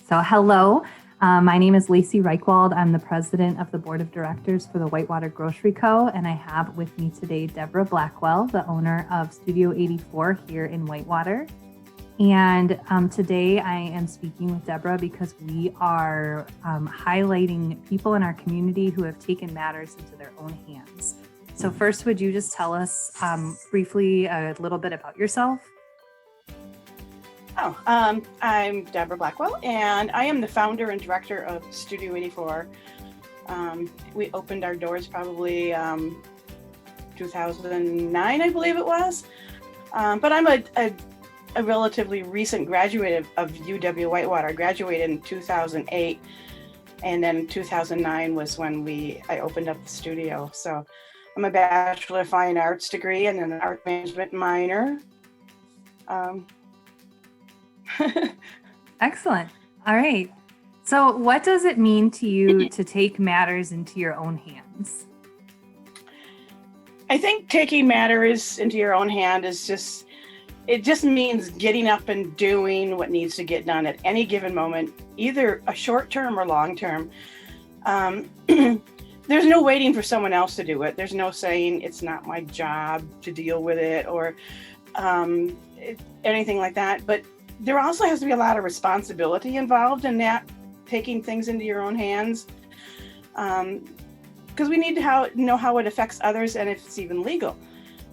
So hello, my name is Lacey Reichwald. I'm the president of the board of directors for the Whitewater Grocery Co. And I have with me today Deborah Blackwell, the owner of Studio 84 here in Whitewater. And today I am speaking with Deborah because we are highlighting people in our community who have taken matters into their own hands. So first, would you just tell us briefly a little bit about yourself? I'm Deborah Blackwell, and I am the founder and director of Studio 84. We opened our doors probably 2009, I believe it was. But I'm a relatively recent graduate of UW Whitewater. I graduated in 2008, and then 2009 was when I opened up the studio. So I'm a Bachelor of Fine Arts degree and an art management minor. Excellent. All right. So what does it mean to you to take matters into your own hands? I think taking matters into your own hand it just means getting up and doing what needs to get done at any given moment, either a short term or long term. There's no waiting for someone else to do it. There's no saying it's not my job to deal with it or anything like that. But there also has to be a lot of responsibility involved in that, taking things into your own hands, because we need to know how it affects others and if it's even legal.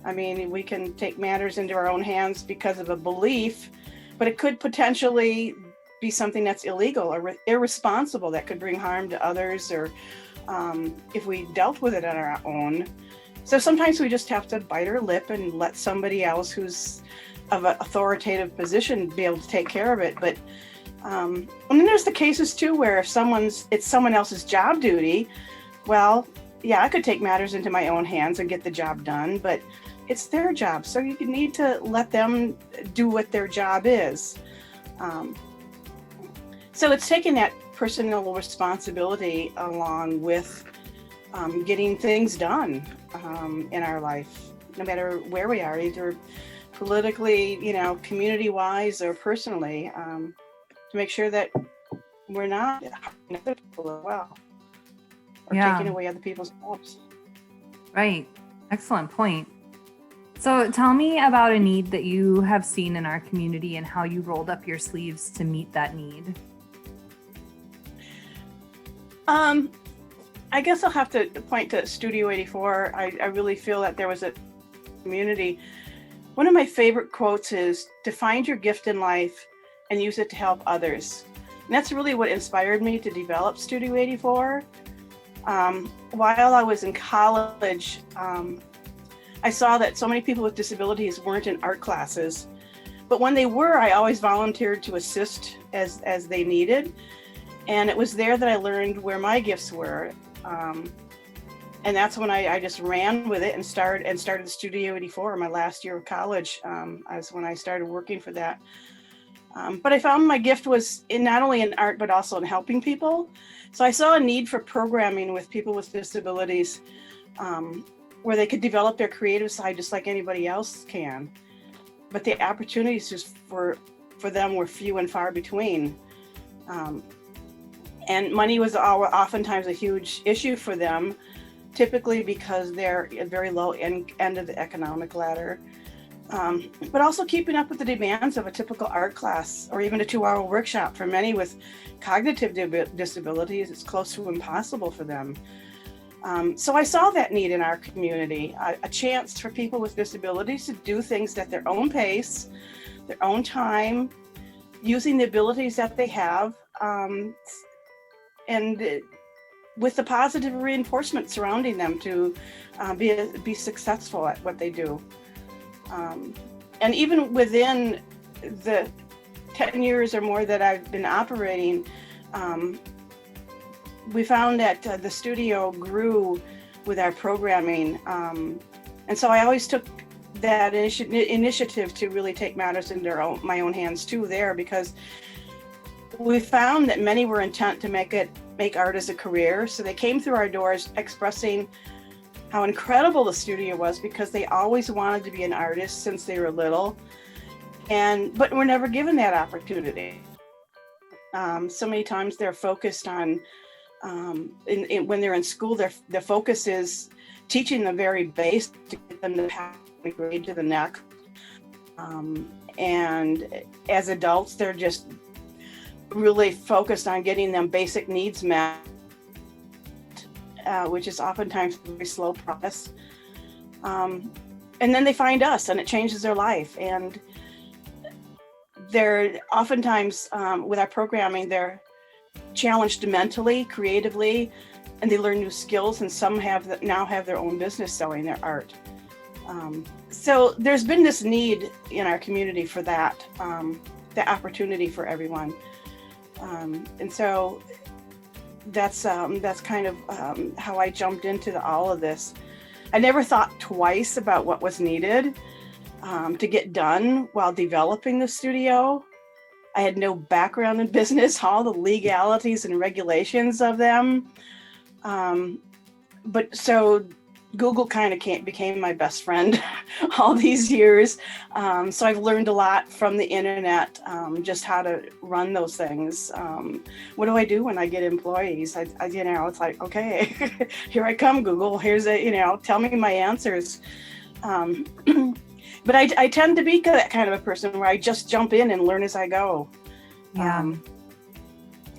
I mean, we can take matters into our own hands because of a belief, but it could potentially be something that's illegal or irresponsible that could bring harm to others, or if we dealt with it on our own. So sometimes we just have to bite our lip and let somebody else who's of an authoritative position be able to take care of it. But and then there's the cases too where if it's someone else's job duty, well, yeah, I could take matters into my own hands and get the job done, but it's their job, so you need to let them do what their job is. So it's taking that personal responsibility along with getting things done in our life, no matter where we are, either politically, community-wise or personally, to make sure that we're not harming other people as well, or taking away other people's jobs. Right. Excellent point. So tell me about a need that you have seen in our community and how you rolled up your sleeves to meet that need. I guess I'll have to point to Studio 84. I really feel that there was a community. One of my favorite quotes is to find your gift in life and use it to help others. And that's really what inspired me to develop Studio 84. While I was in college, I saw that so many people with disabilities weren't in art classes, but when they were, I always volunteered to assist as they needed. And it was there that I learned where my gifts were. And that's when I just ran with it and started Studio 84 my last year of college. As when I started working for that. But I found my gift was not only in art, but also in helping people. So I saw a need for programming with people with disabilities, where they could develop their creative side just like anybody else can. But the opportunities just for them were few and far between. And money was oftentimes a huge issue for them, typically because they're at very low end of the economic ladder. But also keeping up with the demands of a typical art class or even a 2-hour workshop. For many with cognitive disabilities, it's close to impossible for them. So I saw that need in our community, a chance for people with disabilities to do things at their own pace, their own time, using the abilities that they have, and with the positive reinforcement surrounding them to be successful at what they do. And even within the 10 years or more that I've been operating, we found that the studio grew with our programming. And so I always took that initiative to really take matters into my own hands too there, because we found that many were intent to make art as a career. So they came through our doors expressing how incredible the studio was, because they always wanted to be an artist since they were little, but were never given that opportunity. So many times they're focused on, when they're in school, their focus is teaching the very base to get them to pass the grade to the next. And as adults, they're just really focused on getting them basic needs met, which is oftentimes a very slow process. And then they find us and it changes their life. And they're oftentimes, with our programming, they're challenged mentally, creatively, and they learn new skills. And some now have their own business selling their art. So there's been this need in our community for that, the opportunity for everyone. And so that's kind of how I jumped into all of this. I never thought twice about what was needed to get done while developing the studio. I had no background in business, all the legalities and regulations of them. But so Google kind of became my best friend all these years. So I've learned a lot from the internet, just how to run those things. What do I do when I get employees? It's like, okay, here I come, Google. Here's tell me my answers. But I tend to be that kind of a person where I just jump in and learn as I go. Yeah.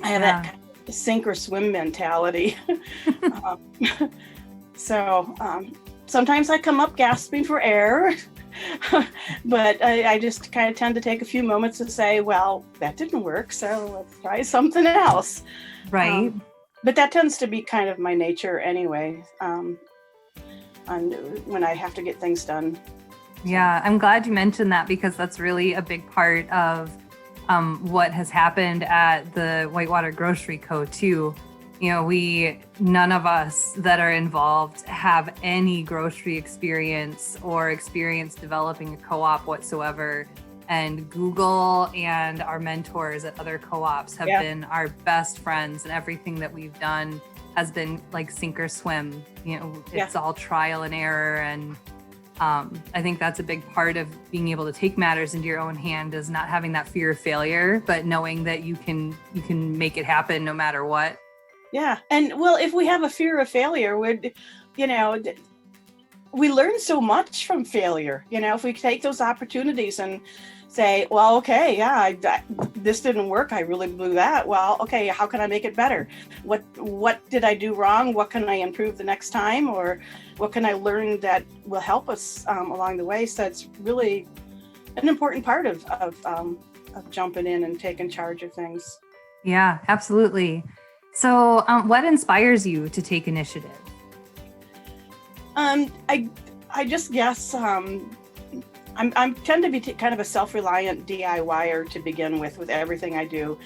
I have that kind of sink or swim mentality. So sometimes I come up gasping for air, but I just kind of tend to take a few moments to say, well, that didn't work, so let's try something else. Right. But that tends to be kind of my nature anyway, when I have to get things done. Yeah, I'm glad you mentioned that because that's really a big part of what has happened at the Whitewater Grocery Co. too. None of us that are involved have any grocery experience or experience developing a co-op whatsoever. And Google and our mentors at other co-ops have been our best friends, and everything that we've done has been like sink or swim. It's all trial and error. And I think that's a big part of being able to take matters into your own hand, is not having that fear of failure, but knowing that you can make it happen no matter what. Yeah. And well, if we have a fear of failure, we learn so much from failure. If we take those opportunities and say, well, okay, this didn't work. I really blew that. Well, okay, how can I make it better? What did I do wrong? What can I improve the next time? Or what can I learn that will help us along the way? So it's really an important part of jumping in and taking charge of things. Yeah, absolutely. So what inspires you to take initiative? I just guess I tend to be kind of a self-reliant DIYer to begin with everything I do.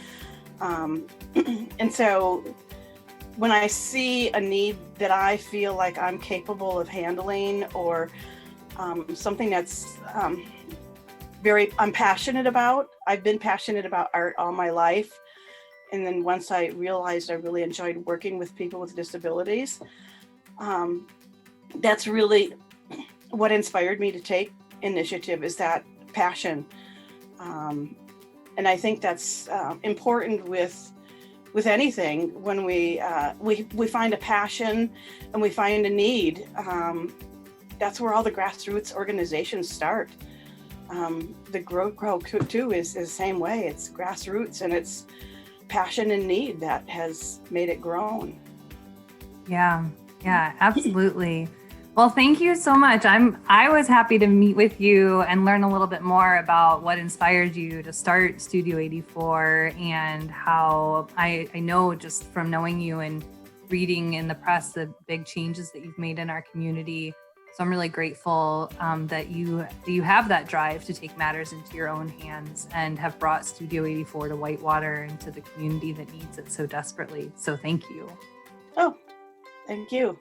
And so when I see a need that I feel like I'm capable of handling, or something that's I'm passionate about. I've been passionate about art all my life. And then once I realized I really enjoyed working with people with disabilities, that's really what inspired me to take initiative, is that passion. And I think that's important with anything. When we find a passion and we find a need, that's where all the grassroots organizations start. The Grow too is the same way. It's grassroots, and it's passion and need that has made it grown. Yeah, absolutely. Well, thank you so much. I was happy to meet with you and learn a little bit more about what inspired you to start Studio 84, and how I know just from knowing you and reading in the press the big changes that you've made in our community. So I'm really grateful that you have that drive to take matters into your own hands and have brought Studio 84 to Whitewater and to the community that needs it so desperately. So thank you. Oh, thank you.